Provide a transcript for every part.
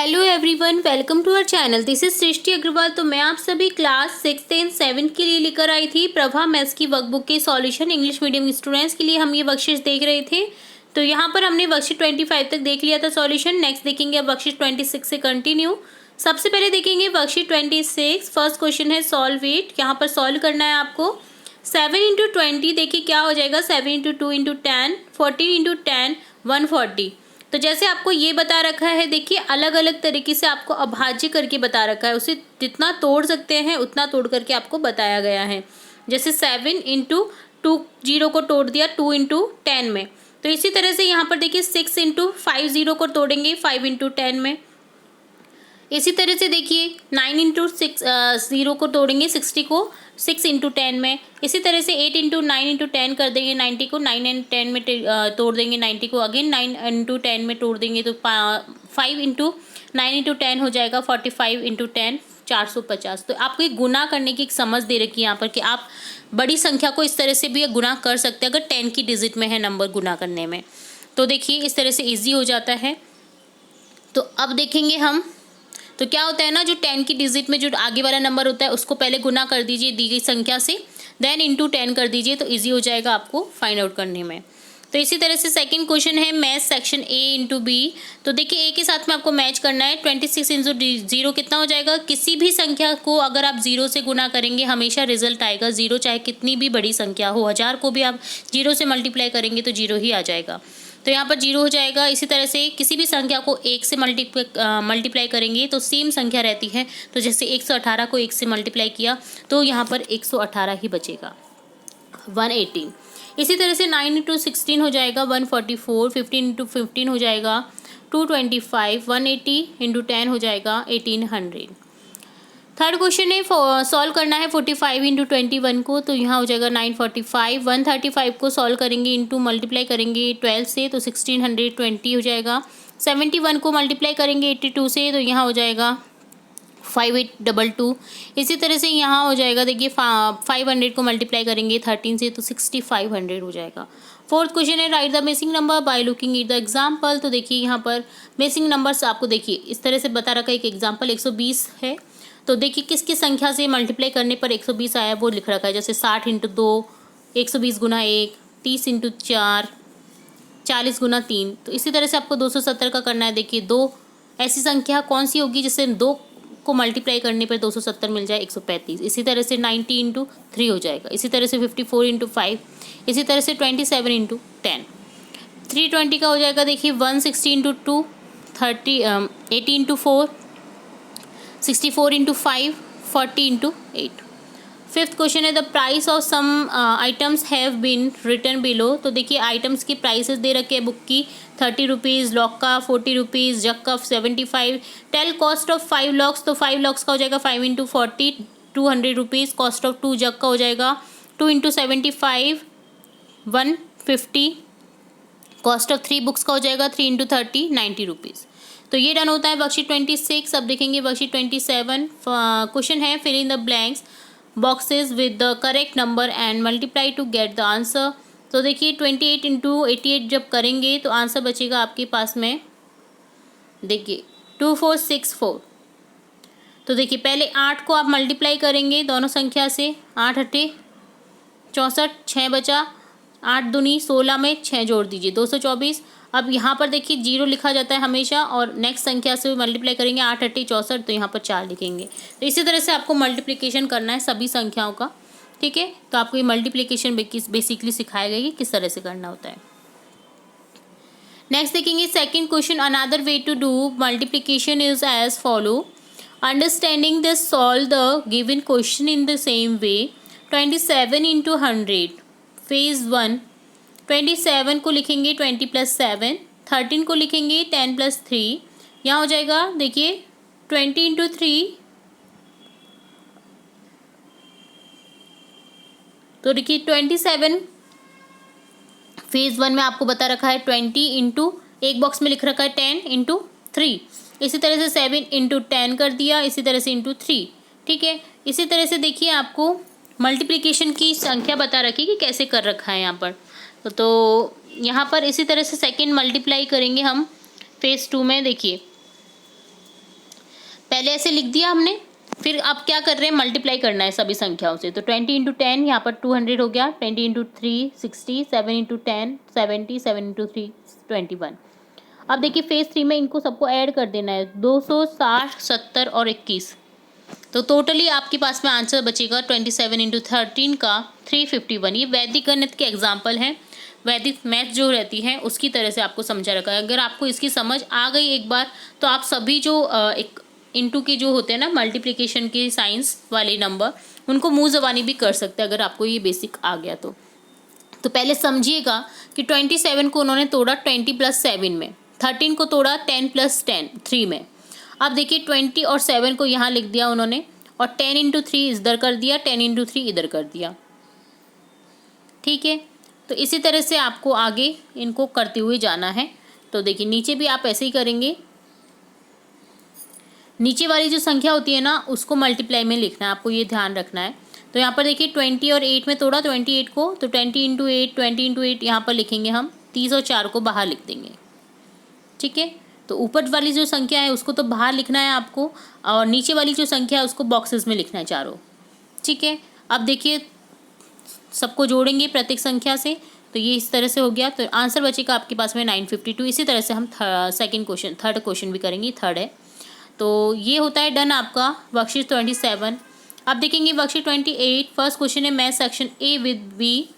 Hello everyone, welcome to our channel. This is Srishti Agrawal. तो मैं आप सभी क्लास 6th एंड 7th के लिए लेकर आई थी प्रभा मैथ्स की वर्कबुक के सॉल्यूशन। इंग्लिश मीडियम स्टूडेंट्स के लिए हम ये वर्कशीट देख रहे थे। तो यहाँ पर हमने वर्कशीट 25 तक देख लिया था सॉल्यूशन। नेक्स्ट देखेंगे अब वर्कशीट 26 से कंटिन्यू। सबसे पहले देखेंगे वर्कशीट 26। फर्स्ट क्वेश्चन है सॉल्व इट। यहाँ पर सॉल्व करना है आपको। 7 इंटू 20 देखिए क्या हो जाएगा। 7 इंटू 2 इंटू 10, 14 इंटू 10, 140। तो जैसे आपको ये बता रखा है, देखिए अलग अलग तरीके से आपको अभाज्य करके बता रखा है। उसे जितना तोड़ सकते हैं उतना तोड़ करके आपको बताया गया है। जैसे 7 इंटू 2 जीरो को तोड़ दिया 2 इंटू 10 में। तो इसी तरह से यहाँ पर देखिए 6 इंटू 5 जीरो को तोड़ेंगे 5 इंटू 10 में। इसी तरह से देखिए 9 इंटू 6 जीरो को तोड़ेंगे 60 को 6 इंटू 10 में। इसी तरह से 8 इंटू 9 इंटू 10 कर देंगे 90 को 9 एंड 10 में तोड़ देंगे 90 को। अगेन 9 इंटू 10 में तोड़ देंगे तो 5 इंटू 9 इंटू 10 हो जाएगा 45 इंटू 10 450। तो आपको एक गुना करने की एक समझ दे रखी है यहाँ पर कि आप बड़ी संख्या को इस तरह से भी गुना कर सकते हैं अगर 10 की डिजिट में है नंबर गुना करने में। तो देखिए इस तरह से ईजी हो जाता है। तो अब देखेंगे हम, तो क्या होता है ना, जो 10 की डिजिट में जो आगे वाला नंबर होता है उसको पहले गुना कर दीजिए दी गई संख्या से, देन इंटू 10 कर दीजिए तो इजी हो जाएगा आपको फाइंड आउट करने में। तो इसी तरह से सेकंड क्वेश्चन है math section A into B. तो देखिए ए के साथ में आपको मैच करना है। 26 इंटू जीरो कितना हो जाएगा। किसी भी संख्या को अगर आप जीरो से गुना करेंगे हमेशा रिजल्ट आएगा जीरो, चाहे कितनी भी बड़ी संख्या हो। 1000 को भी आप जीरो से मल्टीप्लाई करेंगे तो जीरो ही आ जाएगा। तो यहाँ पर जीरो हो जाएगा। इसी तरह से किसी भी संख्या को 1 से मल्टीप्लाई करेंगे तो सेम संख्या रहती है। तो जैसे 118 को 1 से मल्टीप्लाई किया तो यहाँ पर 118 ही बचेगा 118। इसी तरह से 9 इंटू 16 हो जाएगा 144, 15 इंटू 15 हो जाएगा 225, 180 इंटू 10 हो जाएगा 1800। थर्ड क्वेश्चन है सॉल्व करना है 45 इंटू 21 को। तो यहाँ हो जाएगा 945। 135 को सॉल्व करेंगे इंटू मल्टीप्लाई करेंगे 12 से तो 1620 हो जाएगा। 71 को मल्टीप्लाई करेंगे 82 से तो यहाँ हो जाएगा 5822। इसी तरह से यहाँ हो जाएगा देखिए 500 को मल्टीप्लाई करेंगे 13 से तो 6500 हो जाएगा। फोर्थ क्वेश्चन है right the missing number by looking at the example. तो देखिए यहाँ पर मिसिंग नंबर्स आपको देखिए इस तरह से बता रखा है। एक एग्जाम्पल 120 है। तो देखिए किसकी संख्या से मल्टीप्लाई करने पर 120 आया वो लिख रखा है। जैसे 60 इंटू 2, 120 गुना 1, 30 इंटू 4, 40 गुना 3। तो इसी तरह से आपको 270 का करना है। देखिए दो ऐसी संख्या कौन सी होगी जिससे 2 को मल्टीप्लाई करने पर 270 मिल जाए 135। इसी तरह से 90 इंटू 3 हो जाएगा। इसी तरह से 54 इंटू 5। इसी तरह से 27 इंटू 10। 320 का हो जाएगा देखिए 160 into 2, 80 into 4, 64 into 5, 40 into 8। Fifth question है the price of some items have been written below. तो देखिए आइटम्स की प्राइसेस दे रखे हैं बुक की। 30 रुपीज़, लॉक का 40 रुपीज़, जग का 75। Tell cost of 5 locks. तो 5 लॉक्स का हो जाएगा 5 into 40, 200 rupees. Cost of 2 jug का हो जाएगा 2 इंटू 75, 150। कॉस्ट ऑफ 3 बुक्स का हो जाएगा 3 इंटू 30, 90 रुपीज़। तो ये डन होता है वर्कशीट 26। अब देखेंगे वर्कशीट 27। क्वेश्चन है fill in the blanks boxes with the correct number and multiply to get the answer. तो देखिए 28 इंटू 88 जब करेंगे तो आंसर बचेगा आपके पास में देखिए 2464। तो देखिए पहले 8 को आप मल्टीप्लाई करेंगे दोनों संख्या से। 8 अट्ठे 64, 6 बचा। 8 दूनी 16 में 6 जोड़ दीजिए 224। अब यहाँ पर देखिए जीरो लिखा जाता है हमेशा और नेक्स्ट संख्या से मल्टीप्लाई करेंगे 8 अट्ठे 64 तो यहाँ पर 4 लिखेंगे। तो इसी तरह से आपको मल्टीप्लिकेशन करना है सभी संख्याओं का। ठीक है, तो आपको ये मल्टीप्लिकेशन बेसिकली सिखाया गया कि किस तरह से करना होता है। नेक्स्ट देखेंगे second question. Another way to do multiplication is as follow. Understanding this solve the given question in the same way. 27 into 100 phase 1। 27 को लिखेंगे 20 प्लस 7। 13 को लिखेंगे 10 प्लस 3। यहाँ हो जाएगा देखिए 20 इंटू 3। तो देखिए 27 फेज 1 में आपको बता रखा है 20 इंटू एक बॉक्स में लिख रखा है 10 इंटू 3। इसी तरह से 7 इंटू 10 कर दिया। इसी तरह से इंटू 3। ठीक है, इसी तरह से देखिए आपको मल्टीप्लिकेशन की संख्या बता रखी कि कैसे कर रखा है यहाँ पर। तो यहाँ पर इसी तरह से सेकंड मल्टीप्लाई करेंगे हम फेज 2 में। देखिए पहले ऐसे लिख दिया हमने, फिर अब क्या कर रहे हैं, मल्टीप्लाई करना है सभी संख्याओं से। तो 20 इंटू 10 यहाँ पर 200 हो गया, 20 इंटू 3 60, 7 इंटू 10 70, 7 इंटू 3 21। अब देखिए फेज 3 में इनको सबको ऐड कर देना है, 260, 70 और 21। तो टोटली आपके पास में आंसर बचेगा 27 इंटू 13 का 351। ये वैदिक गणित के एग्जाम्पल हैं, वैदिक मैथ जो रहती है उसकी तरह से आपको समझा रखा है। अगर आपको इसकी समझ आ गई एक बार, तो आप सभी जो एक इंटू के जो होते हैं ना मल्टीप्लिकेशन के साइंस वाले नंबर, उनको मुंह ज़बानी भी कर सकते हैं अगर आपको ये बेसिक आ गया तो पहले समझिएगा कि 27 को उन्होंने तोड़ा 20 प्लस 7 में, 13 को तोड़ा 10 प्लस 3 में। अब देखिए 20 और 7 को यहाँ लिख दिया उन्होंने, और 10 इंटू 3 इधर कर दिया, 10 इंटू 3 इधर कर दिया। ठीक है, तो इसी तरह से आपको आगे इनको करते हुए जाना है। तो देखिए नीचे भी आप ऐसे ही करेंगे, नीचे वाली जो संख्या होती है ना उसको मल्टीप्लाई में लिखना है, आपको ये ध्यान रखना है। तो यहाँ पर देखिए 20 और 8 में तोड़ा 28 को, तो 20 इंटू 8, 20 इंटू 8 यहाँ पर लिखेंगे हम, 30 और 4 को बाहर लिख देंगे। ठीक है, तो ऊपर वाली जो संख्या है उसको तो बाहर लिखना है आपको, और नीचे वाली जो संख्या है उसको बॉक्सेस में लिखना है चारों। ठीक है, अब देखिए सबको जोड़ेंगे प्रत्येक संख्या से, तो ये इस तरह से हो गया। तो आंसर बचेगा आपके पास में 952। इसी तरह से हम थर्ड क्वेश्चन भी करेंगे, थर्ड है। तो ये होता है डन आपका वर्कशीट 27। अब देखेंगे वर्कशीट 28। फर्स्ट क्वेश्चन है math section A with B.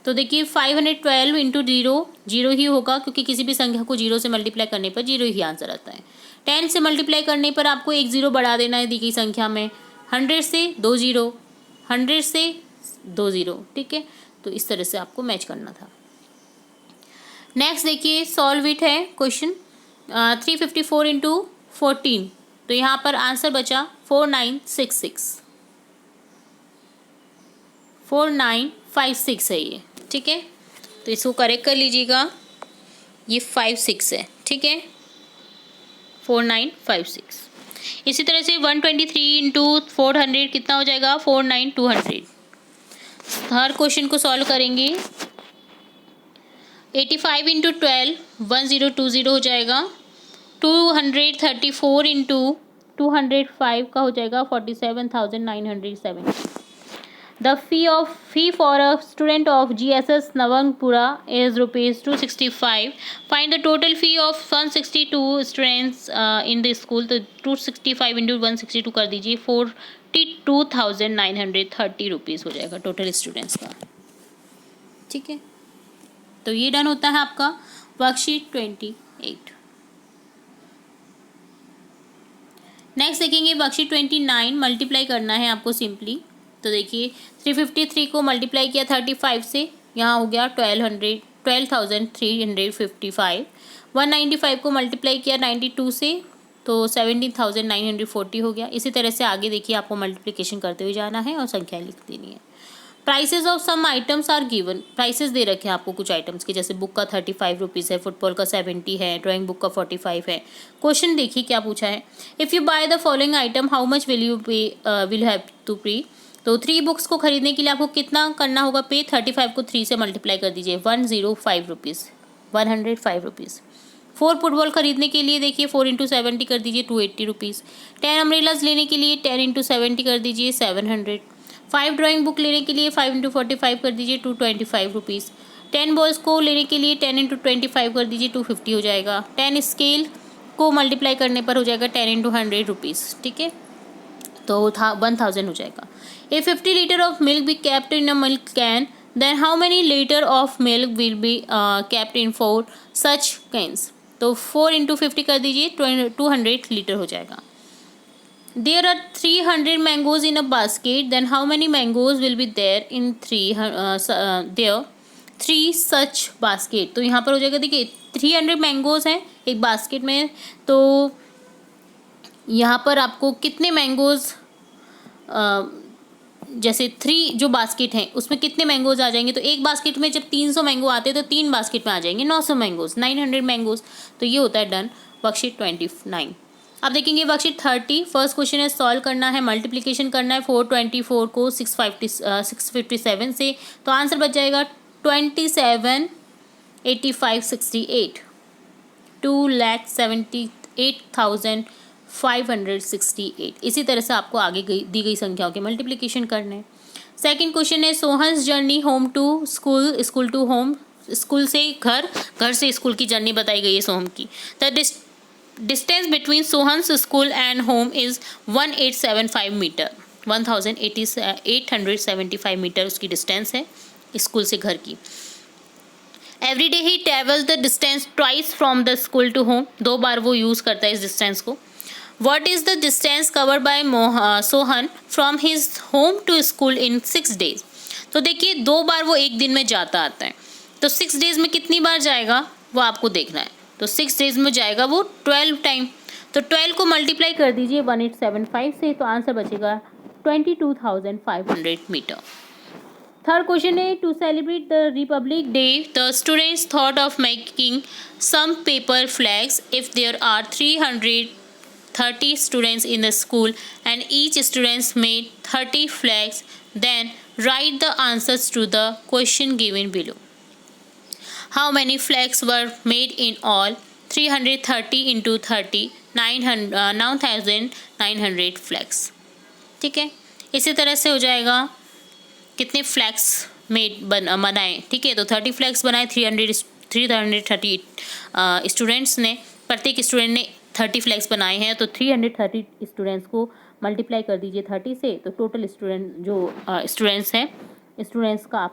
तो देखिए 512 इंटू 0 ही होगा, क्योंकि किसी भी संख्या को 0 से मल्टीप्लाई करने पर 0 ही आंसर आता है। 10 से मल्टीप्लाई करने पर आपको एक 0 बढ़ा देना है दी गई संख्या में, 100 से 2 0, 100 से 2 0। ठीक है, तो इस तरह से आपको मैच करना था। नेक्स्ट देखिए सॉल्व इट है क्वेश्चन 354 इंटू 14। तो यहाँ पर आंसर बचा 4956 है ये। ठीक है, तो इसको करेक्ट कर लीजिएगा, ये 56 है। ठीक है, 4956। इसी तरह से 123 इंटू 400 कितना हो जाएगा, 49200। हर क्वेश्चन को सॉल्व करेंगे। 85 इंटू 12 1020 हो जाएगा। 234 इंटू 205 का हो जाएगा 47,970। The fee for a student of GSS Navrangpura is ₹265। Find the total fee of 162 students in the school. तो 265 इंटू 162 कर दीजिए, 42,930 रुपीज़ हो जाएगा टोटल स्टूडेंट्स का। ठीक है, तो ये डन होता है आपका वर्कशीट 28। नेक्स्ट देखेंगे वर्कशीट 29। मल्टीप्लाई करना है आपको सिंपली। तो देखिए 353 को मल्टीप्लाई किया 35 से, यहाँ हो गया 12,355। 195 को मल्टीप्लाई किया 92 से, तो 17,940 हो गया। इसी तरह से आगे देखिए आपको मल्टीप्लिकेशन करते हुए जाना है और संख्या लिख देनी है। Prices of some items are given. Prices दे रखे हैं आपको कुछ आइटम्स के, जैसे बुक का 35 रुपीज़ है, फुटबॉल का 70 है, ड्राइंग बुक का 45 है। क्वेश्चन देखिए क्या पूछा है, if you buy the following item how much will have to pay. तो 3 बुक्स को खरीदने के लिए आपको कितना करना होगा पे, 35 को 3 से मल्टीप्लाई कर दीजिए, 105 रुपीज़, 105 रुपीज़। 4 फुटबॉल खरीदने के लिए देखिए 4 इंटू 70 कर दीजिए, 280 रुपीज़। 10 अम्ब्रेलाज लेने के लिए 10 इंटू 70 कर दीजिए, 700। 5 ड्राइंग बुक लेने के लिए 5 इंटू 45 कर दीजिए, 225 रुपीज़। 10 बॉयज़ को लेने के लिए 10 इंटू 25 कर दीजिए, 250 हो जाएगा। 10 स्केल को मल्टीप्लाई करने पर हो जाएगा 10 इंटू 100 रुपीज़। ठीक है, तो 1000 हो जाएगा। A 50 litre of milk be capped in a milk can, then how many litre of milk will be capped in 4 such cans. तो 4 इंटू 50 कर दीजिए, 200 लीटर हो जाएगा। There are 300 mangoes in a basket. Then how many mangoes will be there in 3 such basket? तो यहाँ पर हो जाएगा देखिए 300 मैंगोज़ हैं एक बास्केट में, तो यहाँ पर आपको कितने मैंगोज़, जैसे 3 जो बास्केट हैं उसमें कितने मैंगोज़ आ जाएंगे। तो एक बास्केट में जब 300 मैंगो आते हैं तो 3 बास्केट में आ जाएंगे 900 मैंगोज़, 900 मैंगोज़। तो ये होता है डन वर्कशीट 29। अब देखेंगे वर्कशीट 30। फर्स्ट क्वेश्चन है सॉल्व करना है, मल्टीप्लिकेशन करना है 424 को 657 से। तो आंसर बच जाएगा 27,8568, 2,78,000 568। इसी तरह से आपको आगे दी गई संख्याओं के मल्टीप्लिकेशन करने। सेकंड क्वेश्चन है Sohan's journey home to school, school to home, school से घर, घर से स्कूल की जर्नी बताई गई है सोहम की। The distance between Sohan's school and home is 1875 metre, 1875 metre उसकी डिस्टेंस है स्कूल से घर की। Every day he travel the distance twice from the school to home, 2 बार वो यूज़ करता है इस डिस्टेंस को। What is the distance covered by Sohan from his home to school in 6 days? तो देखिए 2 बार वो एक दिन में जाता आता है, तो 6 days में कितनी बार जाएगा वो आपको देखना है। तो 6 days में जाएगा वो 12 टाइम, तो 12 को मल्टीप्लाई कर दीजिए 1875 से, तो आंसर बचेगा 22,500 मीटर। थर्ड क्वेश्चन है to celebrate the republic day the students thought of making some paper flags if there are 330 students in the school and each student made 30 flags, then write the answers to the question given below. How many flags were made in all? 330 into 30, 9,900 flags. ठीक है, इसी तरह से हो जाएगा कितने flags बनाए। ठीक है, तो 30 फ्लैग्स बनाए, 330 स्टूडेंट्स ने, प्रत्येक स्टूडेंट ने 30 फ्लैग्स बनाए हैं, तो 330 स्टूडेंट्स को मल्टीप्लाई कर दीजिए 30 से, तो टोटल स्टूडेंट्स हैं, स्टूडेंट्स का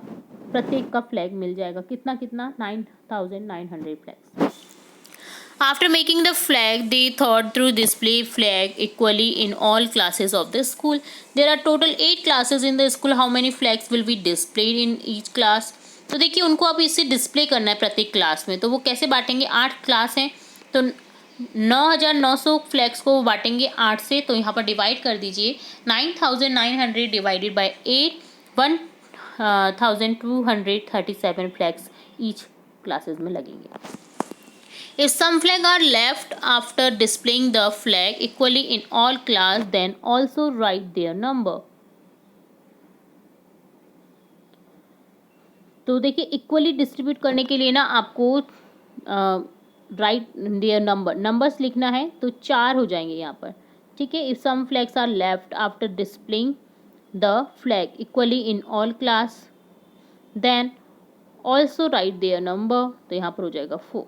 प्रत्येक का फ्लैग मिल जाएगा कितना 9,900 flags. After making the flag they thought through display flag equally in all classes of the school. There are total 8 classes in the school, how many flags will be displayed in each class. तो देखिए उनको अब इससे display करना है प्रत्येक class में, तो वो कैसे बांटेंगे, 8 क्लास हैं तो 9,900 फ्लैग्स को बांटेंगे 8 से, तो यहाँ पर डिवाइड कर दीजिए 9,900 divided by 8, 1,237 flags each classes में लगेंगे। If some flag are left after displaying the flag equally in all class then also write their number. तो देखिए इक्वली डिस्ट्रीब्यूट करने के लिए ना आपको राइट देयर नंबर्स लिखना है, तो 4 हो जाएंगे यहाँ पर। ठीक है, if some flags are left after displaying the flag equally in all class then also write their number, तो यहाँ पर हो जाएगा 4।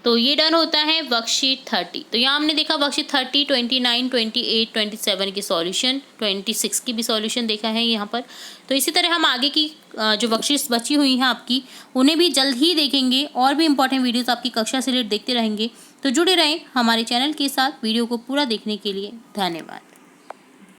तो ये डन होता है वर्कशीट 30। तो यहाँ हमने देखा वर्कशीट 30, 29, 28, 27 की सॉल्यूशन, 26 की भी सॉल्यूशन देखा है यहाँ पर। तो इसी तरह हम आगे की जो वर्कशीट्स बची हुई हैं आपकी, उन्हें भी जल्द ही देखेंगे, और भी इंपॉर्टेंट वीडियोस आपकी कक्षा से रिलेटेड देखते रहेंगे। तो जुड़े रहें हमारे चैनल के साथ। वीडियो को पूरा देखने के लिए धन्यवाद।